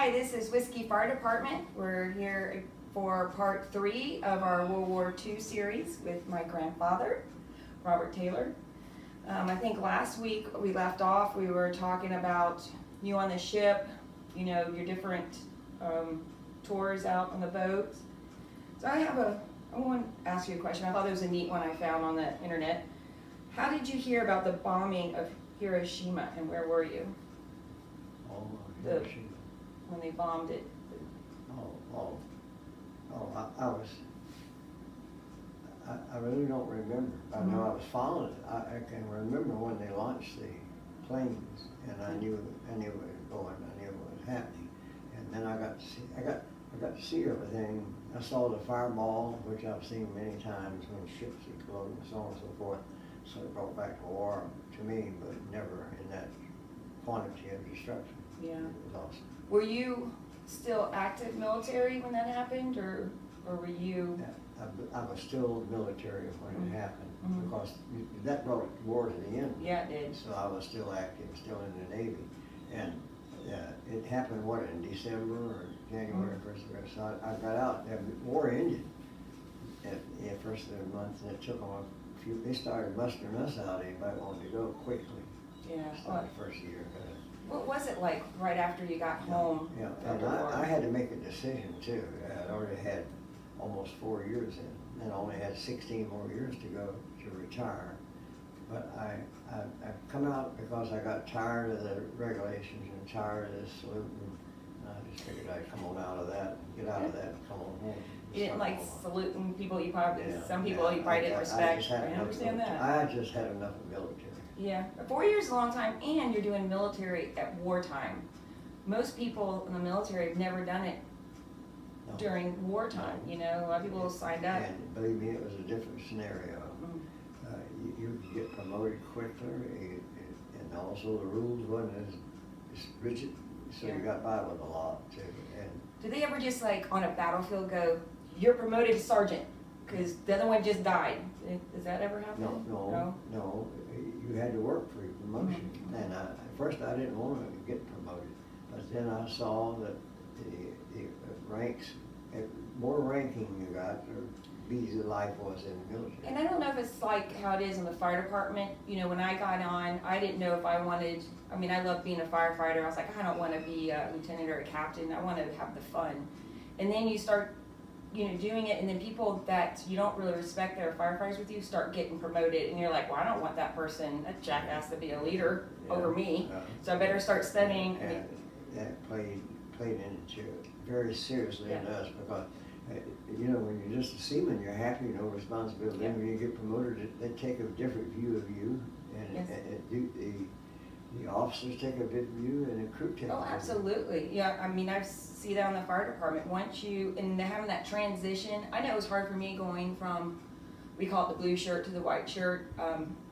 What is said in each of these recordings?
Hi, this is Whiskey Fire Department. We're here for part 3 of our World War II series with my grandfather, Robert Taylor. I think last week we left off, we were talking about you on the ship, you know, your different tours out on the boats. So I want to ask you a question. I thought it was a neat one I found on the internet. How did you hear about the bombing of Hiroshima, and where were you? Hiroshima. When they bombed it. I really don't remember. I know I was following it. I can remember when they launched the planes, and I knew it was going. I knew what was happening, and then I got to see everything. I saw the fireball, which I've seen many times when ships explode and so on and so forth. So it brought back the war to me, but never in that quantity of destruction. Yeah. It was awesome. Were you still active military when that happened, or were you? Yeah, I was still military when it happened, Mm-hmm. because that brought war to the end. Yeah, it did. So I was still active, still in the Navy. And it happened, in December or January, first of the year. So I got out, the war ended at the first of the month, and it took them a few, they started mustering us out, anybody wanted to go quickly. Yeah. Started the first year. What was it like right after you got home? Yeah, from and the war? I had to make a decision too. I'd already had almost 4 years in, and I only had 16 more years to go to retire. But I come out because I got tired of the regulations and tired of this saluting. And I just figured I'd come on out of that, get out of that, and come on home. You didn't like saluting people. You probably some people Yeah, you probably didn't respect. just had I enough understand that. I just had enough of military. Yeah, 4 years is a long time, and you're doing military at wartime. Most people in the military have never done it No. during wartime. You know, a lot of people signed up. And believe me, it was a different scenario. You could get promoted quicker, and also the rules wasn't as rigid, so you got by with a lot too. And Do they ever just like on a battlefield go, you're promoted to sergeant, because the other one just died? Does that ever happen? No. You had to work for your promotion. And at first I didn't want to get promoted, but then I saw that the ranks, more ranking you got, the easier life was in the military. And I don't know if it's like how it is in the fire department. You know, when I got on, I didn't know if I wanted, I mean, I love being a firefighter. I was like, I don't want to be a lieutenant or a captain. I want to have the fun. And then you start, you know, doing it, and then people that you don't really respect that are firefighters with you start getting promoted, and you're like, well, I don't want that person, that jackass, to be a leader over me. So I better start studying. And that played into it very seriously in us, because you know, when you're just a seaman, you're happy, no responsibility. Yeah. When you get promoted, they take a different view of you, and the officers take a different view, and the crew take a different view. Absolutely. Yeah, I mean, I see that on the fire department. Once you, and having that transition, I know it was hard for me going from, we call it the blue shirt to the white shirt,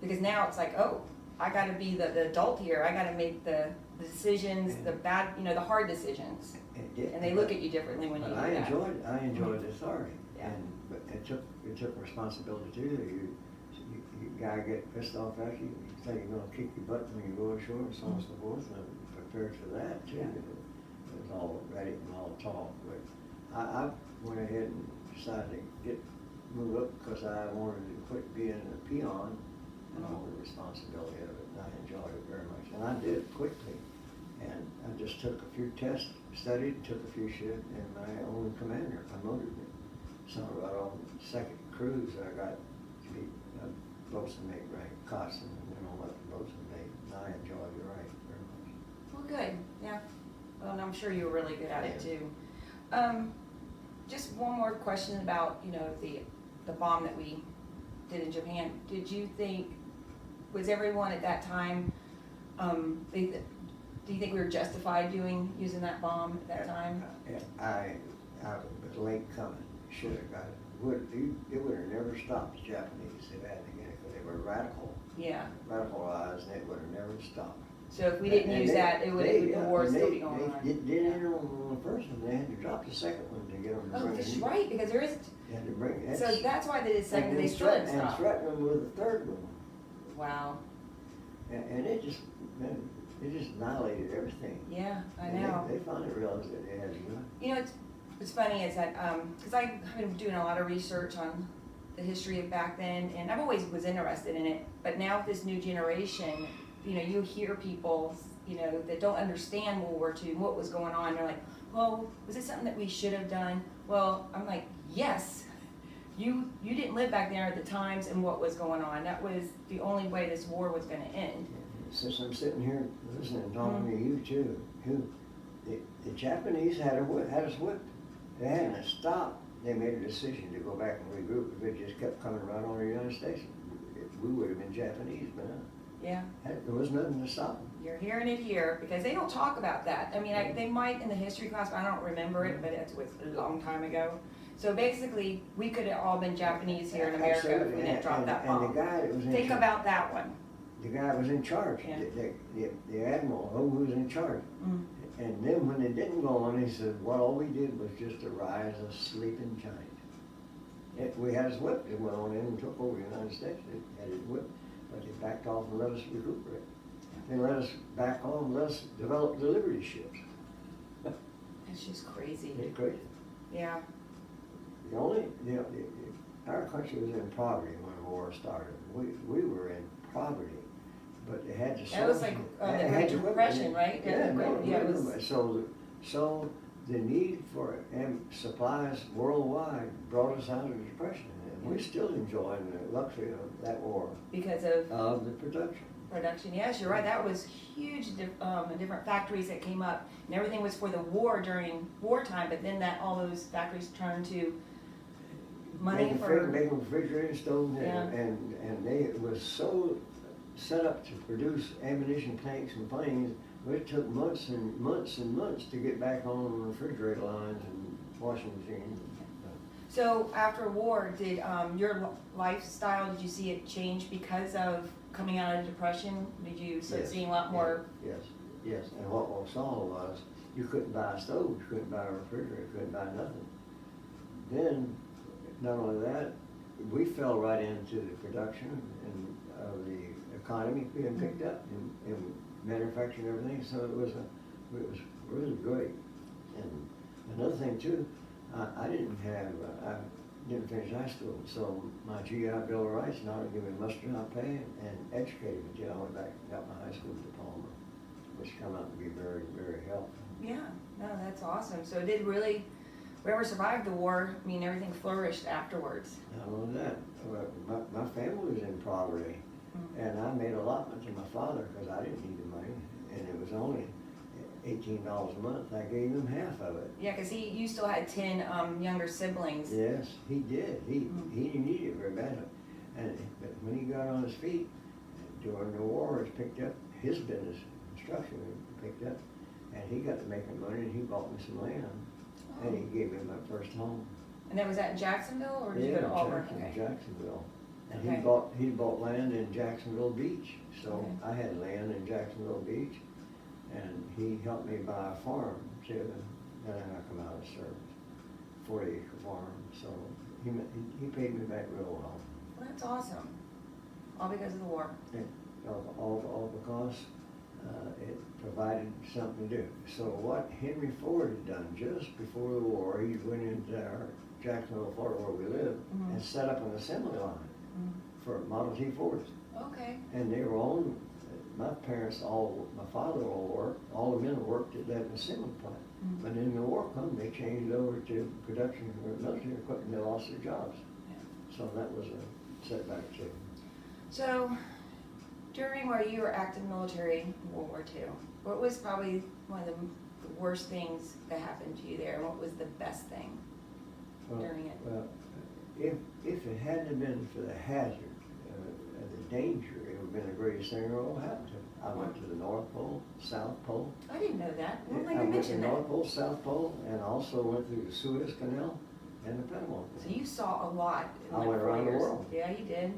because now it's like, oh, I got to be the adult here. I got to make the decisions, the bad, you know, the hard decisions. And they look at you differently when you do that. I enjoyed the authority, Yeah. but it took responsibility too. You guy get pissed off at you, you think you're gonna kick your butt when you go ashore, and so on and so forth, and prepared for that too. Yeah. It was all ready and all talk, but I went ahead and decided to move up, because I wanted to quit being a peon and all the responsibility of it, and I enjoyed it very much, and I did quickly. And I just took a few tests, studied, took a few shifts, and my own commander promoted me. So right on the second cruise, I got to be a boatswain mate rank, coxswain, and then on up to boatswain mate. And I enjoyed the rank very much. Well, good. Yeah. Well, and I'm sure you were really good at it too. Just one more question about, you know, the bomb that we did in Japan. Did you think, was everyone at that time, do you think we were justified using that bomb at that time? I was late coming. Should have got it. It would have never stopped the Japanese if they had to get it, because they were radicalized, and it would have never stopped. So if we didn't use that, the war would still be going on. They did it on the first one. They had to drop the second one to get them to Oh, bring that's it. right, because there is. They had to bring it. So that's why they did second. They still didn't And stop. threatened them with the third one. Wow. And it just, man, It just annihilated everything. Yeah, I And know. They finally realized that they had to do it. You know, it's funny is that, cause I've been doing a lot of research on the history of back then, and I've always was interested in it, but now with this new generation, you know, you hear people, you know, that don't understand World War II and what was going on, they're like, well, was it something that we should have done? Well, I'm like, yes, you didn't live back there at the times and what was going on. That was the only way this war was gonna end. Since I'm sitting here listening and talking to you too, the Japanese had us whipped. They hadn't stopped. They made a decision to go back and regroup. If it just kept coming right on the United States, we would have been Japanese by now. Yeah. There was nothing to stop them. You're hearing it here, because they don't talk about that. I mean, they might in the history class, but I don't remember it, but it was a long time ago. So basically, we could have all been Japanese here in America if we didn't drop that bomb. And the guy that was in Think charge, about that one. the guy was in charge, Yeah. the admiral, who was in charge. Mm. And then when it didn't go on, he said, well, all we did was just to rise a sleeping giant. We had us whipped. It went on in and took over the United States. They had it whipped, but they backed off and let us recuperate. They let us back on, let us develop the Liberty ships. It's just crazy. It's crazy. Yeah. Our country was in poverty when the war started. We were in poverty, but they had to. That was like the Great Depression, right? Yeah, It was. So the need for supplies worldwide brought us out of the Depression, and we're still enjoying the luxury of that war. Because of the production. Yes, you're right. That was huge. Different factories that came up, and everything was for the war during wartime. But then all those factories turned to money making refrigerator stoves, and it was so set up to produce ammunition tanks and planes. It took months and months and months to get back on refrigerator lines and washing machines. So after war, did your lifestyle, did you see it change because of coming out of the Depression? Did you start seeing a lot more? Yes. And what we saw was you couldn't buy a stove, you couldn't buy a refrigerator, you couldn't buy nothing. Then, not only that, we fell right into the production and of the economy being picked up and manufacturing and everything. So it was really great. And another thing too, I didn't finish high school, so my GI Bill of Rights not only gave me muster job pay and educated me until I went back and got my high school diploma, which came out to be very, very helpful. Yeah, no, that's awesome. So it did really, whoever survived the war, I mean, everything flourished afterwards. Not only that, my family was in poverty, and I made allotment to my father because I didn't need the money, and it was only $18 a month. I gave him half of it. Yeah, because you still had 10 younger siblings. Yes, he did. He needed it very badly. But when he got on his feet during the war, it picked up his business construction. Picked up, and he got to making money, and he bought me some land, and he gave me my first home. And that was at Jacksonville, or did you go to Auburn? Jacksonville. And Okay. he bought land in Jacksonville Beach. So Okay. I had land in Jacksonville Beach, and he helped me buy a farm too. Then I come out of service, 40-acre farm. So he paid me back real well. Well, that's awesome. All because of the war. Yeah, all because it provided something to do. So what Henry Ford had done just before the war, he went into our Jacksonville, Florida, where we live, and set up an assembly line for Model T Fords. Okay. And they were on, my father all worked, all the men worked at that assembly plant. But then the war come, they changed over to production for military equipment, they lost their jobs. Yeah. So that was a setback too. So, during where you were active military in World War II, what was probably one of the worst things that happened to you there? What was the best thing during it? Well, if it hadn't been for the hazard, the danger, it would have been the greatest thing that ever happened to me. I went to the North Pole, South Pole. I didn't know that. I don't think I you went to mentioned the that. North Pole, South Pole, and also went through the Suez Canal and the Panama Canal. So you saw a lot in I like went 4 around the years. world. Yeah, you did.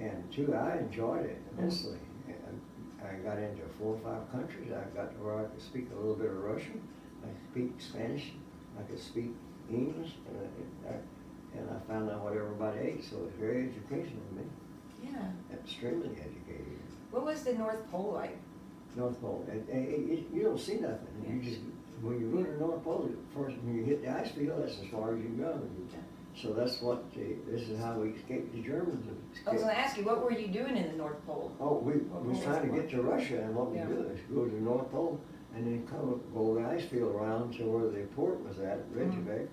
And too, I enjoyed it immensely. And I got into 4 or 5 countries. I got to where I could speak a little bit of Russian. I could speak Spanish. I could speak English. And I found out what everybody ate, so it was very educational to me. Yeah. Extremely educated. What was the North Pole like? North Pole, and you don't see nothing. You just, when you go to the North Pole, first, when you hit the ice field, that's as far as you go. So that's what, this is how we escaped the Germans. I was gonna ask you, what were you doing in the North Pole? Oh, we was trying to get to Russia, and what we do is go to the North Pole, and then go the ice field around to where the port was at Reykjavik,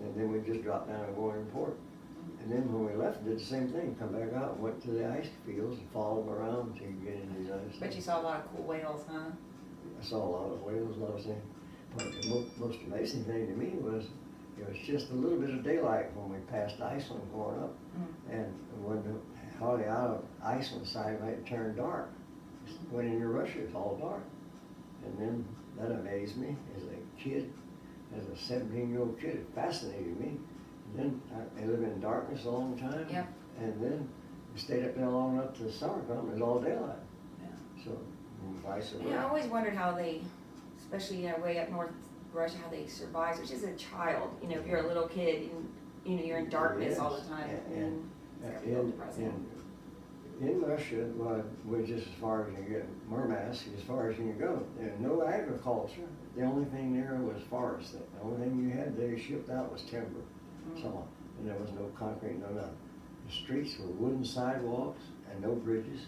and then we just dropped down and go in port. And then when we left, did the same thing, come back out, and went to the ice fields and followed them around to get into the United States. Bet you saw a lot of cool whales, huh? I saw a lot of whales, a lot of things. But the most amazing thing to me was, it was just a little bit of daylight when we passed Iceland going up. And when hardly out of Iceland side, it turned dark. Went into Russia, it's all dark. And then that amazed me as a kid, as a 17-year-old kid, it fascinated me. And then I lived in darkness a long time. Yep. And then we stayed up there long enough to summer come, it was all daylight. Yeah. So, vice versa. Yeah, I always wondered how they, especially way up north Russia, how they survive, which is a child. You know, if you're a little kid, and, you're in darkness all the time. And it's gotta be real depressing. in Russia, well, we're just as far as you get, Murmansk, as far as you can go. There's no agriculture. The only thing there was forest. The only thing you had there shipped out was timber, so on. And there was no concrete, no nothing. The streets were wooden sidewalks and no bridges.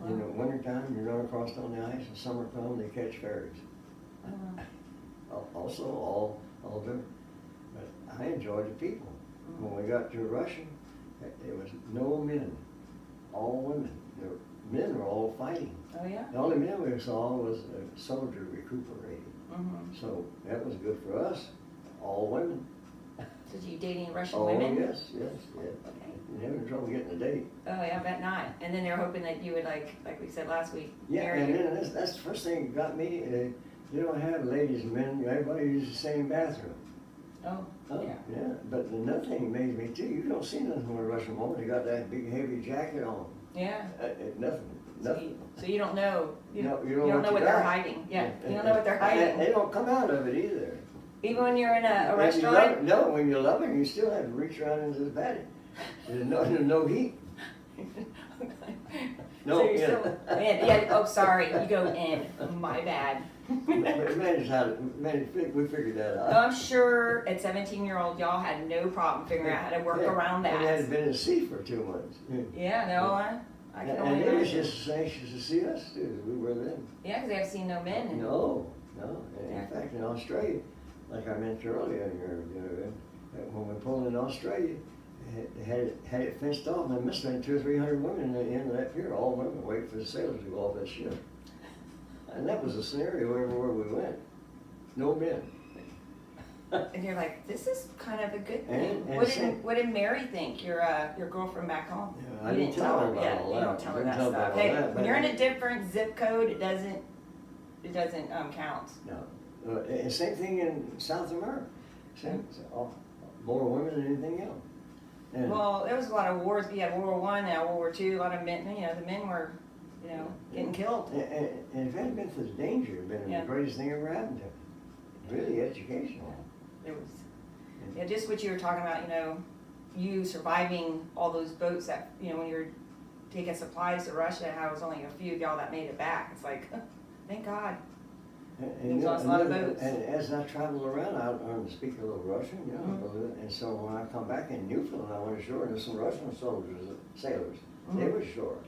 In the wintertime, you run across on the ice, and summer come, they catch ferries. Also, all different. But I enjoyed the people. When we got to Russia, there was no men, all women. The men were all fighting. Oh, yeah? The only men we saw was a soldier recuperating. So that was good for us, all women. So did you date any Russian Oh, women? yes. Okay. You're having trouble getting a date. Oh, yeah, I bet not. And then they're hoping that you would, like we said last week, Yeah, marry and you. then that's the first thing that got me. They don't have ladies and men. Everybody uses the same bathroom. Oh, yeah. Yeah. But another thing amazed me too. You don't see nothing from a Russian woman. They got that big heavy jacket on. Yeah. Nothing. So you don't know. You No, don't you know what what you they're got. hiding. Yeah. You don't know what they're hiding. They don't come out of it either. Even when you're in a When you restaurant. no, when you love them, you still have to reach around into the patty. There's no heat. No, So you're yeah. still, yeah. Oh, sorry. You go in. My bad. But we figured that out. I'm sure at 17-year-old, y'all had no problem figuring out how to work around And they that. had been at sea for 2 months. Yeah, no, I can And only they was imagine. just as anxious to see us too as we were them. Yeah, because they have seen no men. And, No. In Yeah. fact, in Australia, like I mentioned earlier, when we pulled in Australia, they had it fenced off, and there must have been 200 or 300 women in the end of that pier, all women waiting for the sailors to go off that ship. And that was the scenario everywhere we went. No men. and you're like, this is kind of a good And- thing. and What did Mary think? Your girlfriend back home? Yeah, I You didn't tell her about Yeah, all you that. don't tell her Didn't that tell her stuff. about Hey, all that, when but- you're in a different zip code, it doesn't count. No. And same thing in South America. More women than anything else. And Well, there was a lot of wars. You had World War I, now World War II. A lot of men. The men were, getting killed. And if it hadn't been for the danger, it'd been Yeah. the greatest thing ever happened to me. Really educational. There was, just what you were talking about. You surviving all those boats that when you were taking supplies to Russia. How it was only a few of y'all that made it back. It's like, thank God. And lost a lot of boats. And as I traveled around, I learned to speak a little Russian, Mm-hmm. and so when I come back in Newfoundland, I went ashore, and there's some Russian soldiers, sailors. They were ashore,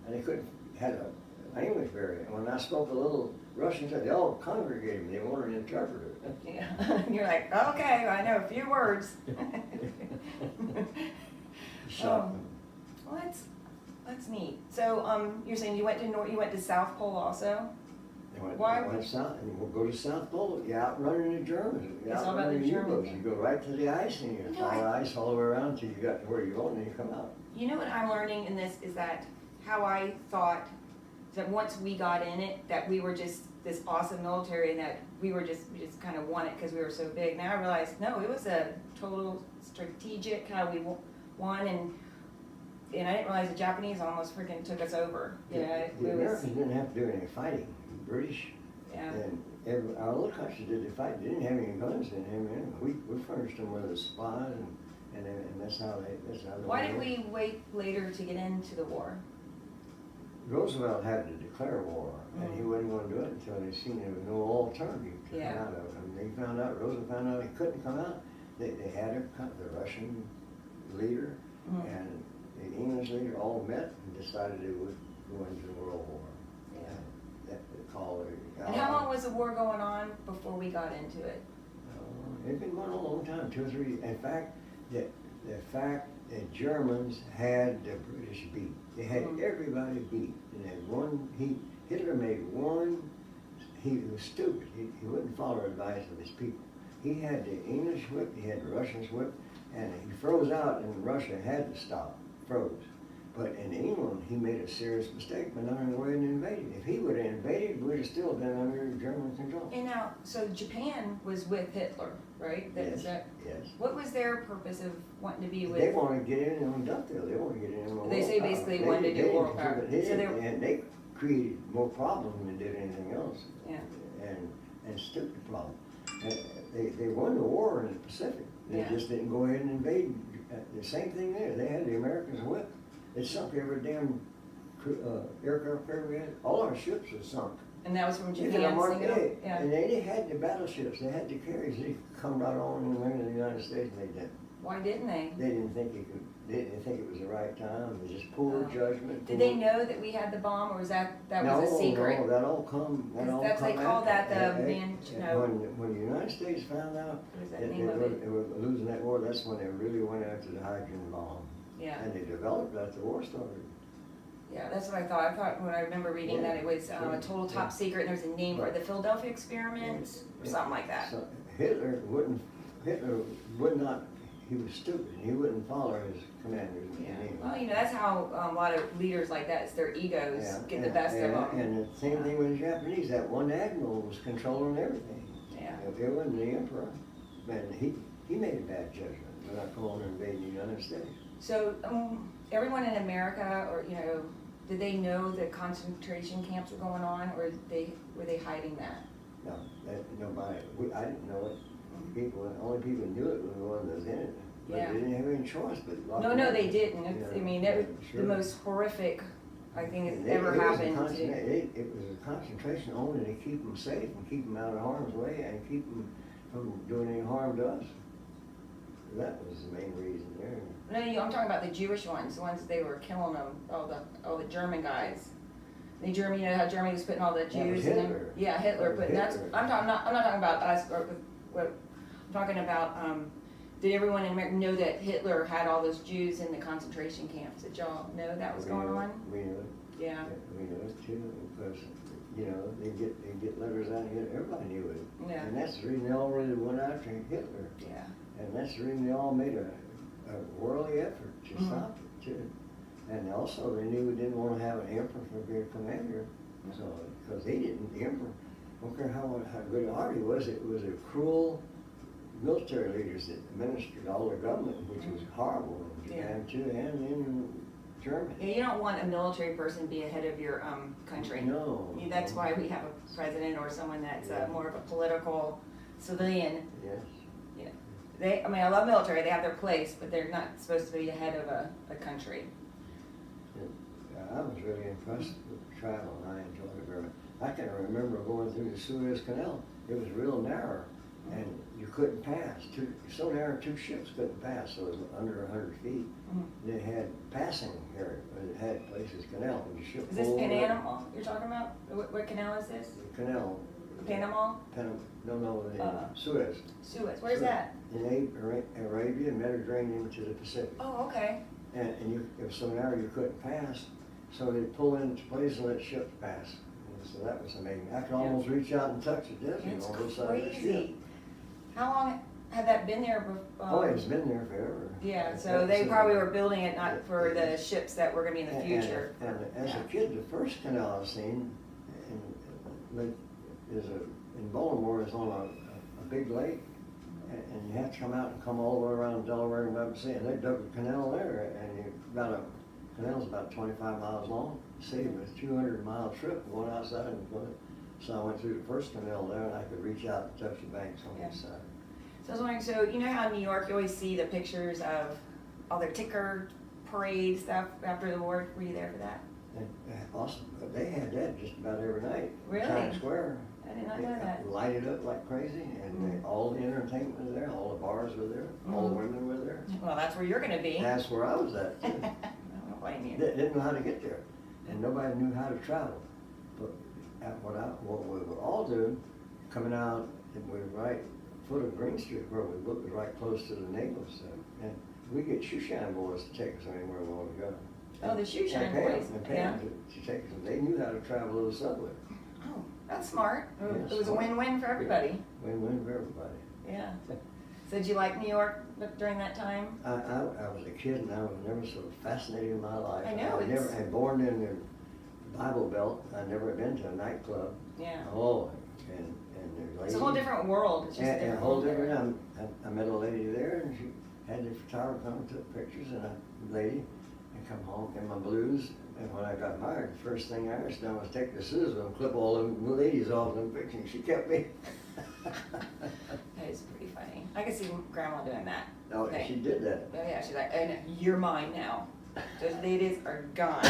and they had a language barrier. And when I spoke a little Russian, they all congregated me. They wanted an interpreter. Yeah. You're like, okay, I know a few words. Shocked them. Well, that's neat. So, you're saying you went to South Pole also? Why Went south, and we'll go to South Pole. You're out running the Germans. You're It's out all about running the U-boats. Germans. You go right to the ice, and you You know, follow the ice all the way around till you got to where you want, and then you come out. You know what I'm learning in this is that how I thought that once we got in it, that we were just this awesome military, and that we just kind of won it because we were so big. Now I realize, no, it was a total strategic how we won, and I didn't realize the Japanese almost freaking took us over. The Americans didn't have to do any fighting. The British Yeah. and our other countries did the fight. They didn't have any guns. They didn't have any. We furnished them with a supplies, and that's how they. Why did we wait later to get into the war? Roosevelt had to declare war, and he wasn't gonna do it until they seen there was no alternative to Yeah. come out of it. And they found out, Roosevelt found out he couldn't come out. They had the Russian leader and the English leader all met and decided they would go into the World War. Yeah. That they call it. And how long was the war going on before we got into it? It's been going on a long time, 2 or 3. In fact, the fact that Germans had the British beat. They had everybody beat. And Hitler made one, he was stupid. He wouldn't follow advice of his people. He had the English whipped, he had the Russians whipped, and he froze out, and Russia had to stop, froze. But in England, he made a serious mistake by not going and invading. If he would have invaded, we'd have still been under German control. And now, so Japan was with Hitler, right? Yes. What was their purpose of wanting to be with? They want to get in on Ducktail. They want to get in on They say basically wanted to do world power. And they created more problems than they did anything else. Yeah. And stupid problems. And they won the war in the Pacific. They just didn't go ahead and invade. The same thing there. They had the Americans whipped. They sunk every damn aircraft carrier we had. All our ships were sunk. And that was from Even Japan. on Mark single? Day. Yeah. And they had the battleships. They had the carriers. They could come right on and land in the United States, and they didn't. Why didn't they? They didn't think it could. They didn't think it was the right time. It was just poor judgment. Did they know that we had the bomb, or was that was a secret? No, that all come. They call that the When the United States found out What is that that name of it? they were losing that war, that's when they really went after the hydrogen bomb. Yeah. And they developed that the war started. Yeah, that's what I thought. I thought when I remember reading that it was a total top secret, and there's a name for it, the Philadelphia experiments, or something like that. So Hitler would not. He was stupid. He wouldn't follow his commanders. Yeah. Well, that's how a lot of leaders like that, it's their egos get the best of them. And the same thing with the Japanese. That one admiral was controlling everything. Yeah. It wasn't the emperor. And he made a bad judgment by not going and invading the United States. So everyone in America, or did they know that concentration camps were going on, or were they hiding that? No, nobody. I didn't know it. Only people who knew it were the ones that was in it. But Yeah. they didn't have any choice. But No, they didn't. Yeah, I mean, that was sure. the most horrific, I think, And it's ever happened. It was a concentration only to keep them safe and keep them out of harm's way and keep them from doing any harm to us. That was the main reason there. No, I'm talking about the Jewish ones, the ones they were killing them, all the German guys. Germany, how Germany was putting all the Jews in them. Hitler. Yeah, Hitler. But that's Hitler. I'm not talking about us. Or what I'm talking about. Did everyone in America know that Hitler had all those Jews in the concentration camps? Did y'all know that was going on? We knew it. Yeah. We knew it too, because they get letters out here. Everybody knew it. Yeah. And that's the reason they all really went after Hitler. Yeah. And that's the reason they all made a worldly effort to stop it too. And also they knew we didn't want to have an emperor for their commander. So, because the emperor, I don't care how good a heart he was, it was a cruel military leaders that administered all their government, which was horrible in Japan too, and in Germany. Yeah, you don't want a military person to be ahead of your country. No. That's why we have a president or someone that's more of a political civilian. Yes. I love military, they have their place, but they're not supposed to be ahead of a country. I was really impressed with travel, and I enjoyed it very much. I can remember going through the Suez Canal. It was real narrow, and you couldn't pass. So narrow, 2 ships couldn't pass, so it was under 100 feet. They had passing area, but it had places, canal, and the ship Is this pulled up. Panama you're talking about? What canal is this? The canal. Panama? Suez. Suez, where's that? In Arabia, Mediterranean to the Pacific. Oh, okay. And it was so narrow you couldn't pass, so they'd pull into place and let ships pass. And so that was amazing. I could almost reach out and touch the desert It's on both sides of the ship. crazy. How long had that been there? Oh, it's been there forever. Yeah, so they probably were building it not for the ships that were gonna be in the future. And as a kid, the first canal I've seen in Baltimore is on a big lake. And you have to come out and come all the way around Delaware and Webb Sea, and they dug a canal there, and canal's about 25 miles long. See, it was a 200-mile trip going outside and going. So I went through the first canal there, and I could reach out and touch the banks on each side. So I was wondering, so you know how in New York you always see the pictures of all their ticker parade stuff after the war? Were you there for that? Awesome, but they had that just about every night. Really? Times Square. I did not They know that. lighted up like crazy, and all the entertainment was there, all the bars were there, all the women were there. Well, that's where you're gonna be. That's where I was at, too. I don't blame you. Didn't know how to get there, and nobody knew how to travel. But what we would all do, coming out, and we were right foot of Green Street where we looked, was right close to the Naval Center, and we get shoe shine boys to take us anywhere we want to go. Oh, the shoe shine And pay 'em- boys, and pay yeah. 'em to take us. They knew how to travel to the subway. Oh, that's smart. Yeah, It was a smart. win-win for everybody. Win-win for everybody. Yeah. So did you like New York during that time? I was a kid and I was never so fascinated in my life. I know, never it's- had born in the Bible Belt. I never had been to a nightclub. Yeah. Oh, and there's ladies. It's a whole different world. It's just a And a different whole world there. different, I met a lady there and she had the photographer come and took pictures and a lady and come home in my blues. And when I got married, the first thing I ever done was take the scissors and clip all them ladies off them pictures. She kept me. That is pretty funny. I could see Grandma doing that. No, thing. she did that. Oh yeah, she's like, and you're mine now. Those ladies are gone.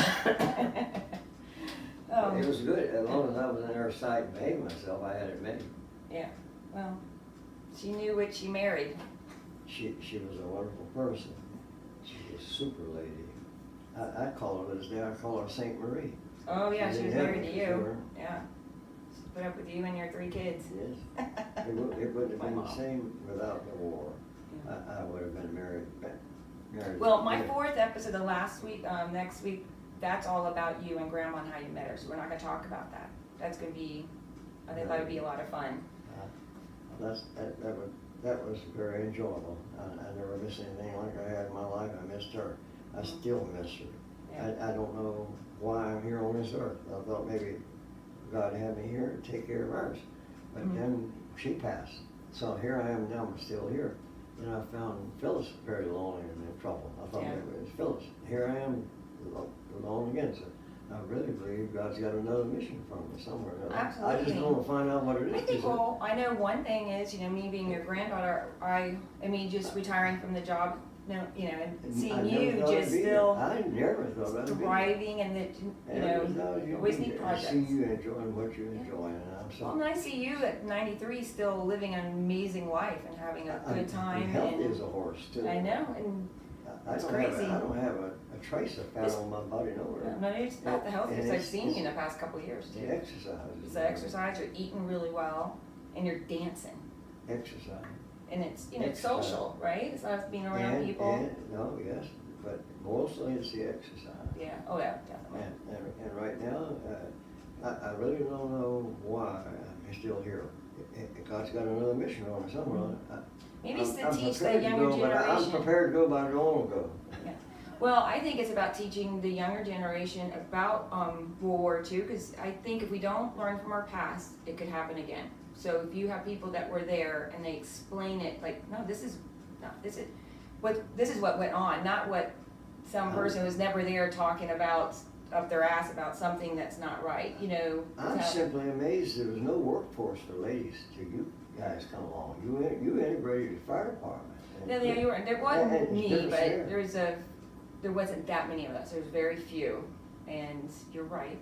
It was good, as long as I was in her sight and behaved myself, I had it made. Yeah, well, she knew what she married. She was a wonderful person. She was a super lady. I call her this day, I call her Saint Marie. Oh yeah, she was didn't have married to it you. before. Yeah. She put up with you and your 3 kids. Yes. It wouldn't have My been the mom. same without the war. Yeah. I would have been married. Well, my 4th episode of last week, next week, that's all about you and Grandma and how you met her. So we're not gonna talk about that. That's gonna be, I think that would be a lot of fun. That was very enjoyable. I never missed anything like I had in my life. I missed her. I still miss her. Yeah. I don't know why I'm here on this earth. I thought maybe God had me here to take care of ours. But then she passed. So here I am now, I'm still here. And I found Phyllis very lonely and in trouble. I thought Yeah. maybe it was Phyllis. Here I am alone again. So I really believe God's got another mission for me somewhere. I just Absolutely. want to find out what it is. I think, well, I know one thing is, me being your granddaughter, I mean, just retiring from the job, and I seeing never you thought I'd just be here. still I never thought I'd be here. thriving and that, always need projects. I see you enjoying what you enjoy, and I'm so. Well, and I see you at 93 still living an amazing life and having a good time. I'm healthy And as a horse too. I know, and I it's don't have crazy. I don't have a trace of fat It's- on my body nowhere. no, it's about the healthiest And I've it's- seen you in the past couple of years The too. exercise. It's the exercise, you're eating really well, and you're dancing. Exercise. And it's, it's Exercise. social, right? It's not being around And- people. No, yes, but mostly it's the exercise. Yeah, oh yeah, definitely. And right now, I really don't know why I'm still here. God's got another mission on me somewhere. Maybe it's to I'm teach the prepared to younger go, but I'm generation. prepared to go, but I don't want to go. Yeah. Well, I think it's about teaching the younger generation about World War II, because I think if we don't learn from our past, it could happen again. So if you have people that were there and they explain it, like, no, this is what went on, not what some person who's never there talking about up their ass about something that's not right. I'm simply amazed there was no workforce for ladies till you guys come along. You integrated the fire department. No, there wasn't And me, different but share. there wasn't that many of us. There was very few, and you're right.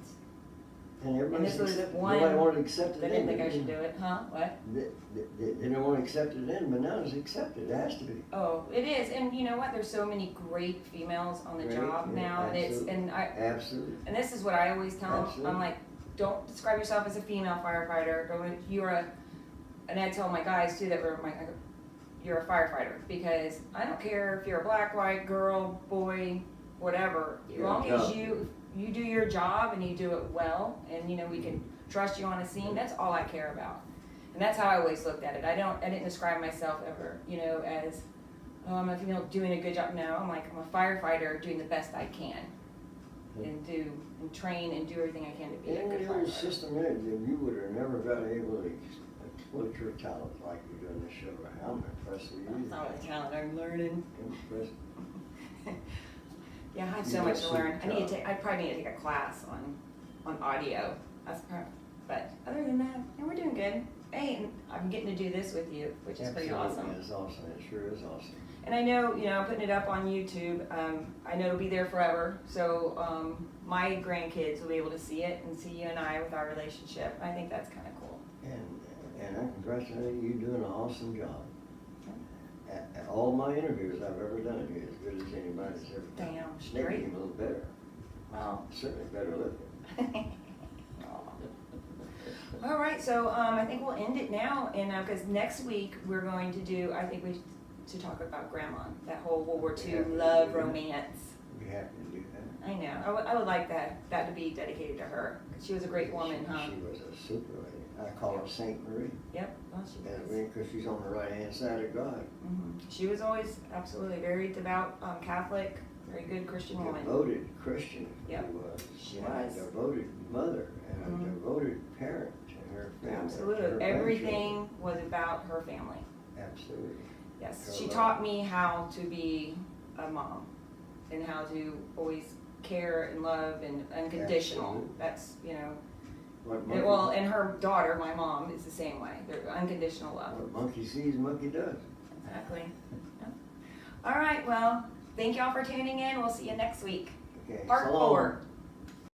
And everybody this was one nobody wanted to accept it They then. didn't think I should do it, huh? What? They didn't want to accept it then, but now it's accepted. It has to be. Oh, it is, and you know what? There's so many great females on the Great, job yeah, now, absolutely. and Absolutely. this is what I always tell them. Absolutely. I'm like, don't describe yourself as a female firefighter. And I tell my guys too that you're a firefighter, because I don't care if you're a black, white, girl, boy, whatever. As You're long a as job. you do your job and you do it well, and we can trust you on a scene. That's all I care about, and that's how I always looked at it. I didn't describe myself ever, as I'm a female doing a good job. No, I'm a firefighter doing the best I can, and train and do everything I can to be a In good the old firefighter. system, you would have never got able to exploit your talent like you do in this show. I'm impressed with you. That's not a talent I'm learning. Impressed. Yeah, I have You so got much to learn. super I probably need to take a class on audio. But other than that, we're doing good. hey, and I'm getting to do this with you, which is pretty awesome. It's awesome, it sure is awesome. And I know, I'm putting it up on YouTube. I know it'll be there forever. So my grandkids will be able to see it and see you and I with our relationship. I think that's kind of cool. And I congratulate you doing an awesome job. At all my interviews I've ever done, you're as good as anybody's ever done. Damn Maybe straight. even a little better. Wow. Certainly better looking. All right, so I think we'll end it now, and because next week we're going to do, I think we should talk about Grandma, that whole World War II love romance. We have to do that. I know. I would like that to be dedicated to her, because she was a great woman, huh? She was a super lady. I call her Saint Marie. Yep, well, she was. Because she's on the right-hand side of God. Mm-hmm. She was always absolutely very devout Catholic, very good Christian woman. Devoted Christian. Yep. She She was. was. A devoted mother and Mhm. a devoted parent to her family. to Absolutely. her Everything was about her family. grandchildren. Absolutely. Yes, Her she love. taught me how to be a mom and how to always care and love and unconditional. Absolutely. That's, What well, and her daughter, my mom, is the same way. They're unconditional love. What monkey sees, monkey does. Exactly. Yeah. All right, well, thank y'all for tuning in. We'll see you next week. Okay, Part so long. 4.